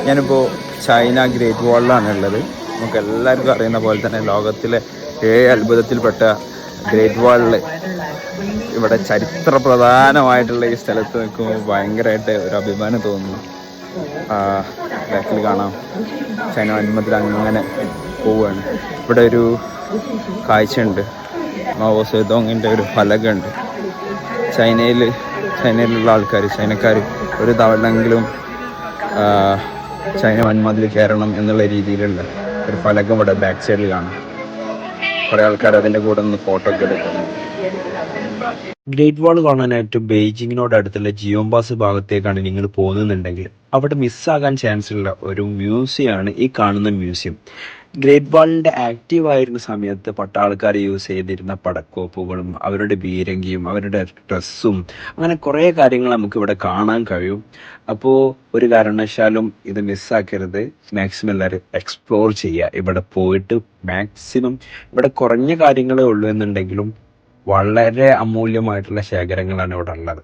ഞാനിപ്പോൾ China great വാളിലാണ് ഉള്ളത്. നമുക്ക് എല്ലാവർക്കും അറിയുന്ന പോലെ തന്നെ ലോകത്തിലെ 7 അത്ഭുതത്തിൽപ്പെട്ട ഗ്രേറ്റ് വാളിൽ ഇവിടെ ചരിത്ര പ്രധാനമായിട്ടുള്ള ഈ സ്ഥലത്ത് നിൽക്കുമ്പോൾ ഭയങ്കരമായിട്ട് ഒരു അഭിമാനം തോന്നുന്നു. ബാക്കിൽ കാണാം ചൈന വൻമതിൽ അങ്ങനെ പോവുകയാണ്. ഇവിടെ ഒരു കാഴ്ചയുണ്ട്, മാവോ സേതോങ്ങിൻ്റെ ഒരു ഫലകമുണ്ട്. ചൈനയിലുള്ള ആൾക്കാർ, ചൈനക്കാർ ഒരു തവണയെങ്കിലും ചൈന വൻമതിൽ കയറണം എന്നുള്ള രീതിയിലുള്ള ഒരു ഫലകം ഇവിടെ ബാക്ക് സൈഡിൽ കാണാം. കുറേ ആൾക്കാർ അതിൻ്റെ കൂടെ ഒന്ന് ഫോട്ടോ ഒക്കെ എടുക്കുന്നു. ഗ്രേറ്റ് വാൾ കാണാനായിട്ട് ബെയ്ജിങ്ങിനോട് അടുത്തുള്ള ജിയോംബാസ് ഭാഗത്തേക്കാണ് നിങ്ങൾ പോകുന്നുണ്ടെങ്കിൽ അവിടെ മിസ്സാകാൻ ചാൻസ് ഉള്ള ഒരു മ്യൂസിയമാണ് ഈ കാണുന്ന മ്യൂസിയം. ഗ്രേറ്റ് വാളിൻ്റെ ആക്റ്റീവ് ആയിരുന്ന സമയത്ത് പട്ടാൾക്കാർ യൂസ് ചെയ്തിരുന്ന പടക്കോപ്പുകളും അവരുടെ ബീരങ്കിയും അവരുടെ ഡ്രസ്സും അങ്ങനെ കുറേ കാര്യങ്ങൾ നമുക്ക് ഇവിടെ കാണാൻ കഴിയും. അപ്പോൾ ഒരു കാരണവശാലും ഇത് മിസ്സാക്കരുത്. മാക്സിമം എല്ലാവരും എക്സ്പ്ലോർ ചെയ്യുക. ഇവിടെ പോയിട്ട് മാക്സിമം ഇവിടെ കുറഞ്ഞ കാര്യങ്ങളേ ഉള്ളൂ എന്നുണ്ടെങ്കിലും വളരെ അമൂല്യമായിട്ടുള്ള ശേഖരങ്ങളാണ് ഇവിടെ ഉള്ളത്.